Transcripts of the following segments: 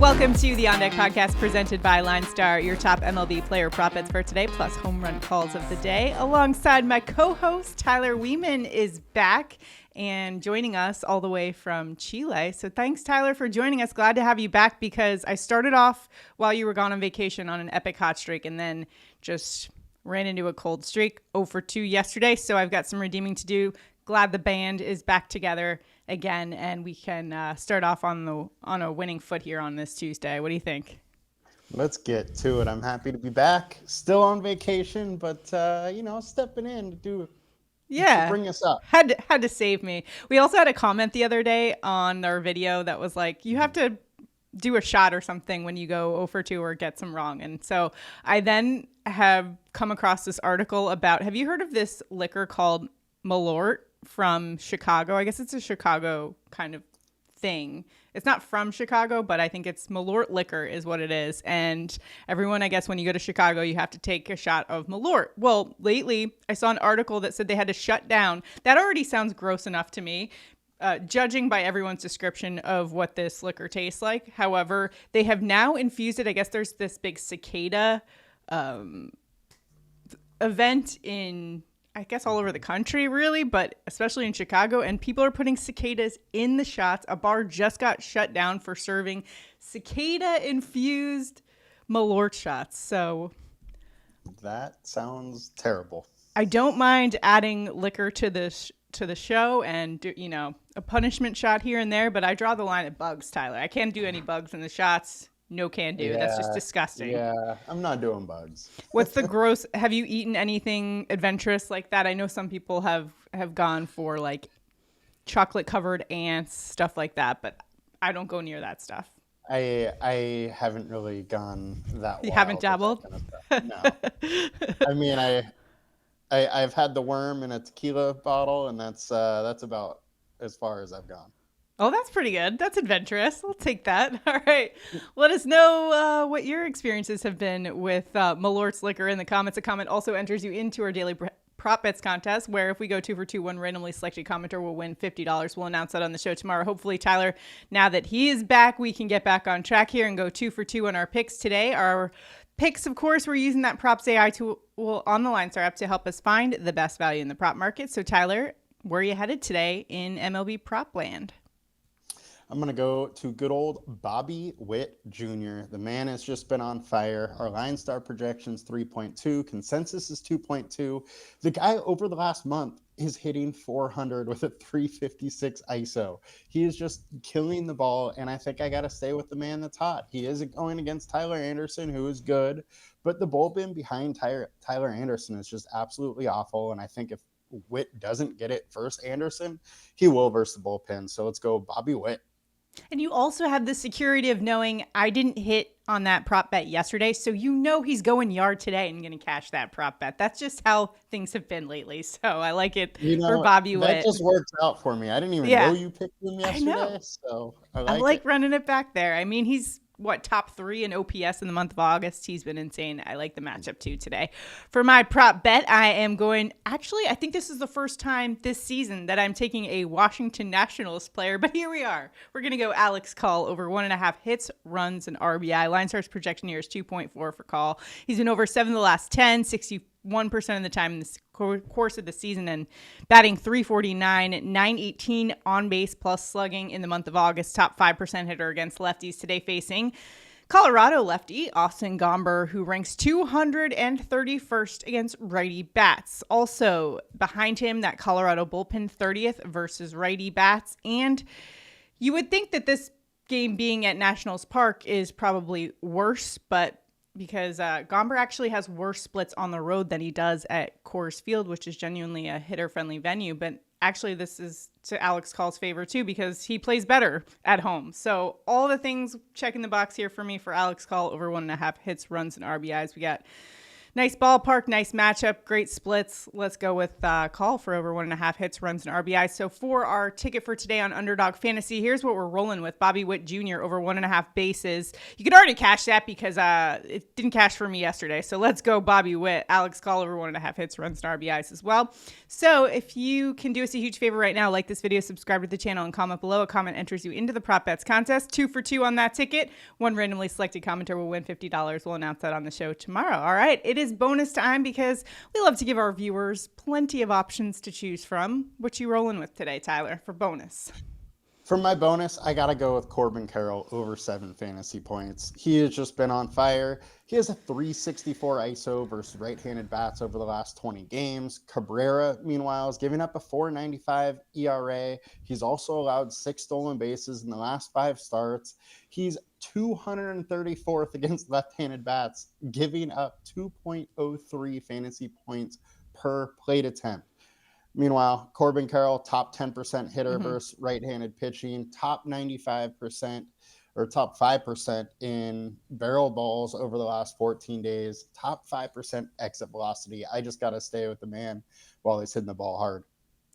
Welcome to the On Deck podcast presented by LineStar, your top MLB player prop bets for today, plus home run calls of the day. Alongside my co-host, Tyler Wiemann is back and joining us all the way from Chile. So thanks, Tyler, for joining us. Glad to have you back because I started off while you were gone on vacation on an epic hot streak and then just ran into a cold streak. 0 for 2 yesterday, so I've got some redeeming to do. Glad the band is back together again, and we can start off on a winning foot here on this Tuesday. What do you think? Let's get to it. I'm happy to be back. Still on vacation, but stepping in to bring us up. Had to save me. We also had a comment the other day on our video that was like, you have to do a shot or something when you go 0 for 2 or get some wrong. And so I then have come across this article about, have you heard of this liquor called Malort from Chicago? I guess it's a Chicago kind of thing. It's not from Chicago, but I think it's Malort liquor is what it is. And everyone, I guess when you go to Chicago, you have to take a shot of Malort. Well, lately I saw an article that said they had to shut down. That already sounds gross enough to me, judging by everyone's description of what this liquor tastes like. However, they have now infused it. I guess there's this big cicada event in, I guess, all over the country, really, but especially in Chicago. And people are putting cicadas in the shots. A bar just got shut down for serving cicada-infused Malort shots. So that sounds terrible. I don't mind adding liquor to the show and a punishment shot here and there, but I draw the line at bugs, Tyler. I can't do any bugs in the shots. No can do. Yeah, that's just disgusting. Yeah, I'm not doing bugs. What's the gross? Have you eaten anything adventurous like that? I know some people have gone for like chocolate covered ants, stuff like that, but I don't go near that stuff. I haven't really gone that. You haven't dabbled? Kind of no. I mean, I've had the worm in a tequila bottle, and that's about as far as I've gone. Oh, that's pretty good. That's adventurous. We'll take that. All right. Let us know what your experiences have been with Malort's liquor in the comments. A comment also enters you into our daily prop bets contest, where if we go 2 for 2, one randomly selected commenter will win $50. We'll announce that on the show tomorrow. Hopefully, Tyler, now that he is back, we can get back on track here and go 2 for 2 on our picks today. Our picks, of course, we're using that Props AI tool on the LineStar app to help us find the best value in the prop market. So, Tyler, where are you headed today in MLB Prop land? I'm going to go to good old Bobby Witt Jr. The man has just been on fire. Our LineStar projections 3.2. Consensus is 2.2. The guy over the last month is hitting 400 with a 356 ISO. He is just killing the ball, and I think I got to stay with the man that's hot. He is going against Tyler Anderson, who is good, but the bullpen behind Tyler Anderson is just absolutely awful, and I think if Witt doesn't get it versus Anderson, he will versus the bullpen. So let's go Bobby Witt. And you also have the security of knowing I didn't hit on that prop bet yesterday, so he's going yard today and going to cash that prop bet. That's just how things have been lately. So I like it for Bobby Witt. That just works out for me. I didn't even know you picked him yesterday, so I like it. Running it back there. I mean, he's top 3 in OPS in the month of August. He's been insane. I like the matchup too today. For my prop bet, I am going, I think this is the first time this season that I'm taking a Washington Nationals player, but here we are. We're going to go Alex Call over 1.5 hits, runs, and RBI. LineStar's projection here is 2.4 for Call. He's been over 7 of the last 10, 61% of the time in the course of the season, and batting 349, 918 on base plus slugging in the month of August. Top 5% hitter against lefties today, facing Colorado lefty Austin Gomber, who ranks 231st against righty bats. Also behind him, that Colorado bullpen 30th versus righty bats. And you would think that this game being at Nationals Park is probably worse, but because Gomber actually has worse splits on the road than he does at Coors Field, which is genuinely a hitter-friendly venue. But actually, this is to Alex Call's favor, too, because he plays better at home. So all the things checking the box here for me for Alex Call over 1.5 hits, runs, and RBIs. We got Nice ballpark, nice matchup, great splits. Let's go with call for over 1.5 hits, runs, and RBI. So for our ticket for today on Underdog Fantasy, here's what we're rolling with. Bobby Witt Jr. over 1.5 bases. You could already cash that because it didn't cash for me yesterday. So let's go Bobby Witt. Alex Call over 1.5 hits, runs, and RBIs as well. So if you can do us a huge favor right now, like this video, subscribe to the channel, and comment below. A comment enters you into the Prop Bets contest. 2 for 2 on that ticket. One randomly selected commenter will win $50. We'll announce that on the show tomorrow. All right. It is bonus time because we love to give our viewers plenty of options to choose from. What you rolling with today, Tyler, for bonus? For my bonus, I got to go with Corbin Carroll over 7 fantasy points. He has just been on fire. He has a 364 ISO versus right-handed bats over the last 20 games. Guerrero, meanwhile, is giving up a 4.95 ERA. He's also allowed 6 stolen bases in the last 5 starts. He's 234th against left-handed bats, giving up 2.03 fantasy points per plate attempt. Meanwhile, Corbin Carroll, top 10% hitter versus right-handed pitching, top 95% or top 5% in barrel balls over the last 14 days, top 5% exit velocity. I just got to stay with the man while he's hitting the ball hard.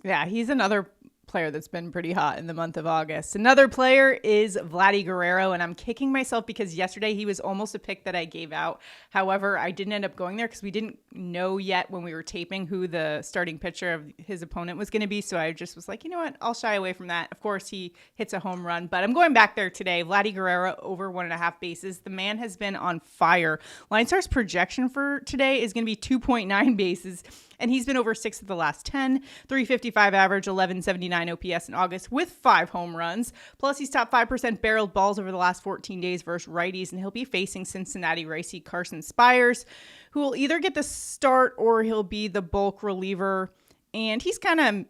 Yeah, he's another player that's been pretty hot in the month of August. Another player is Vladimir Guerrero, and I'm kicking myself because yesterday he was almost a pick that I gave out. However, I didn't end up going there because we didn't know yet when we were taping who the starting pitcher of his opponent was going to be. So I just was like, you know what? I'll shy away from that. Of course, he hits a home run, but I'm going back there today. Vladimir Guerrero over 1.5 bases. The man has been on fire. LineStar's projection for today is going to be 2.9 bases. And he's been over 6 of the last 10, 355 average, 1179 OPS in August with 5 home runs. Plus, he's top 5% barreled balls over the last 14 days versus righties, and he'll be facing Cincinnati righty Carson Spires, who will either get the start or he'll be the bulk reliever. And he's kind of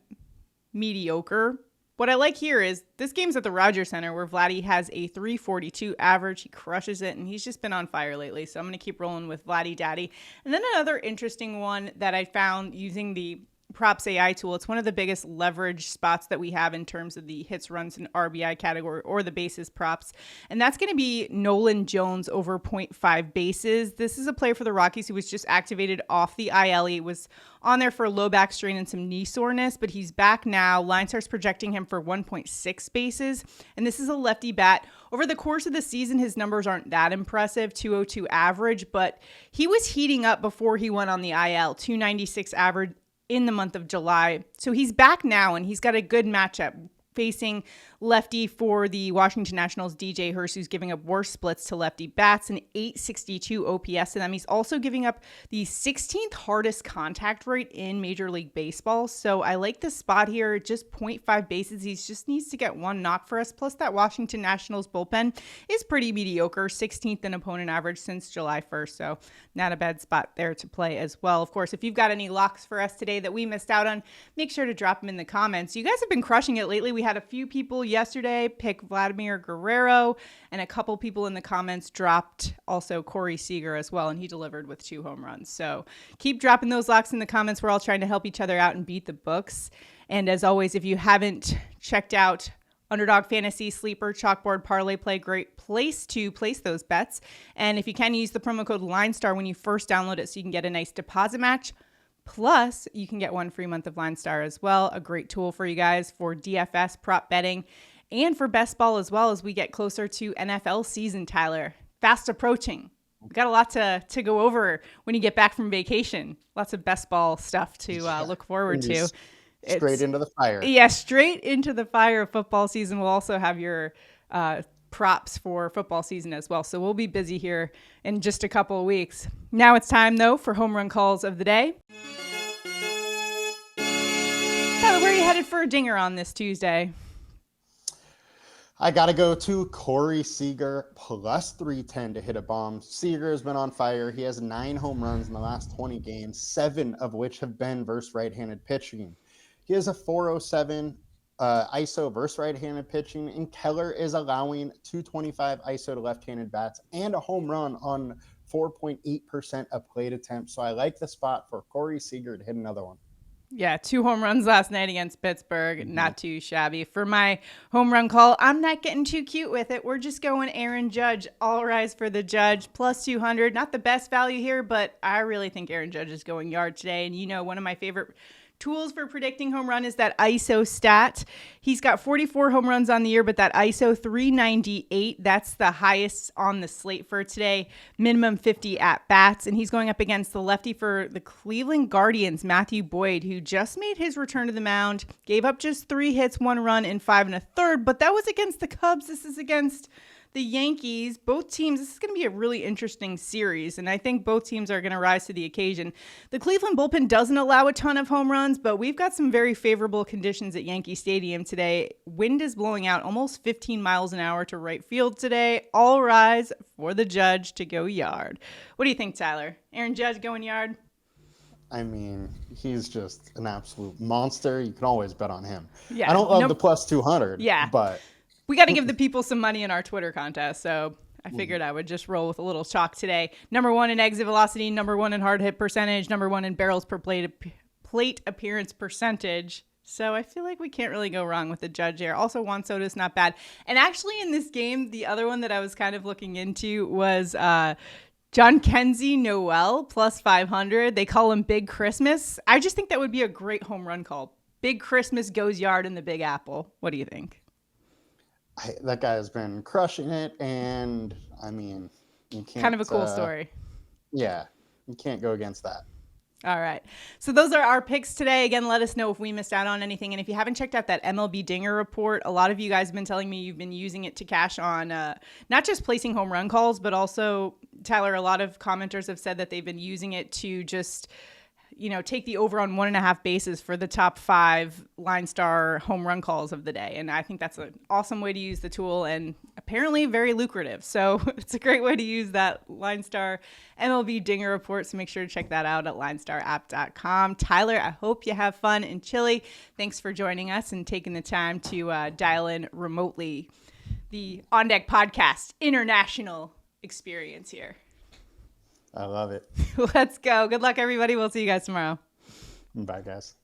mediocre. What I like here is this game's at the Rogers Center where Vladdy has a 342 average. He crushes it, and he's just been on fire lately. So I'm going to keep rolling with Vladdy Daddy. And then another interesting one that I found using the Props AI tool. It's one of the biggest leverage spots that we have in terms of the hits, runs, and RBI category or the bases props. And that's going to be Nolan Jones over 0.5 bases. This is a player for the Rockies who was just activated off the IL. He was on there for a low back strain and some knee soreness, but he's back now. LineStar's projecting him for 1.6 bases. And this is a lefty bat. Over the course of the season, his numbers aren't that impressive, 202 average, but he was heating up before he went on the IL, 296 average in the month of July. So he's back now, and he's got a good matchup facing lefty for the Washington Nationals, DJ Hurst, who's giving up worse splits to lefty bats, an 862 OPS to them. He's also giving up the 16th hardest contact rate in Major League Baseball. So I like this spot here, just 0.5 bases. He just needs to get one knock for us. Plus that Washington Nationals bullpen is pretty mediocre, 16th in opponent average since July 1st. So not a bad spot there to play as well. Of course, if you've got any locks for us today that we missed out on, make sure to drop them in the comments. You guys have been crushing it lately. We had a few people yesterday pick Vladimir Guerrero, and a couple people in the comments dropped also Corey Seager as well, and he delivered with 2 home runs. So keep dropping those locks in the comments. We're all trying to help each other out and beat the books. And as always, if you haven't checked out Underdog Fantasy, Sleeper, Chalkboard, ParlayPlay, great place to place those bets. And if you can, use the promo code LineStar when you first download it so you can get a nice deposit match. Plus, you can get 1 free month of LineStar as well. A great tool for you guys for DFS, prop betting, and for best ball as well as we get closer to NFL season, Tyler. Fast approaching. We've got a lot to go over when you get back from vacation. Lots of best ball stuff to look forward to. Straight into the fire. Yeah, straight into the fire of football season. We'll also have your props for football season as well. So we'll be busy here in just a couple of weeks. Now it's time, though, for home run calls of the day. Tyler, where are you headed for a dinger on this Tuesday? I got to go to Corey Seager, plus 310 to hit a bomb. Seager has been on fire. He has 9 home runs in the last 20 games, 7 of which have been versus right-handed pitching. He has a 407 ISO versus right-handed pitching, and Keller is allowing 225 ISO to left-handed bats and a home run on 4.8% of plate attempts. So I like the spot for Corey Seager to hit another one. Yeah, 2 home runs last night against Pittsburgh. Not too shabby. For my home run call, I'm not getting too cute with it. We're just going Aaron Judge. All rise for the Judge. Plus 200. Not the best value here, but I really think Aaron Judge is going yard today. And one of my favorite tools for predicting home run is that ISO stat. He's got 44 home runs on the year, but that ISO 398, that's the highest on the slate for today. Minimum 50 at bats, and he's going up against the lefty for the Cleveland Guardians, Matthew Boyd, who just made his return to the mound, gave up just 3 hits, 1 run in 5 1/3, but that was against the Cubs. This is against the Yankees. Both teams, this is going to be a really interesting series, and I think both teams are going to rise to the occasion. The Cleveland bullpen doesn't allow a ton of home runs, but we've got some very favorable conditions at Yankee Stadium today. Wind is blowing out almost 15 miles an hour to right field today. All rise for the Judge to go yard. What do you think, Tyler? Aaron Judge going yard? I mean, he's just an absolute monster. You can always bet on him. Yeah, I don't love the plus 200, but we got to give the people some money in our Twitter contest, so I figured I would just roll with a little chalk today. Number 1 in exit velocity, number 1 in hard hit percentage, number 1 in barrels per plate appearance percentage. So I feel like we can't really go wrong with the Judge here. Also, Juan Soto's not bad. And actually in this game, the other one that I was kind of looking into was John Kenzie Noel plus 500. They call him Big Christmas. I just think that would be a great home run call. Big Christmas goes yard in the Big Apple. What do you think? That guy has been crushing it, and I mean, you can't. Kind of a cool story. Yeah, you can't go against that. All right. So those are our picks today. Again, let us know if we missed out on anything. And if you haven't checked out that MLB Dinger report, a lot of you guys have been telling me you've been using it to cash on not just placing home run calls, but also, Tyler, a lot of commenters have said that they've been using it to just take the over on 1.5 bases for the top 5 LineStar home run calls of the day. And I think that's an awesome way to use the tool and apparently very lucrative. So it's a great way to use that LineStar MLB Dinger report. So make sure to check that out at linestarapp.com. Tyler, I hope you have fun in Chile. Thanks for joining us and taking the time to dial in remotely. The On Deck Podcast international experience here. I love it. Let's go. Good luck, everybody. We'll see you guys tomorrow. Bye, guys.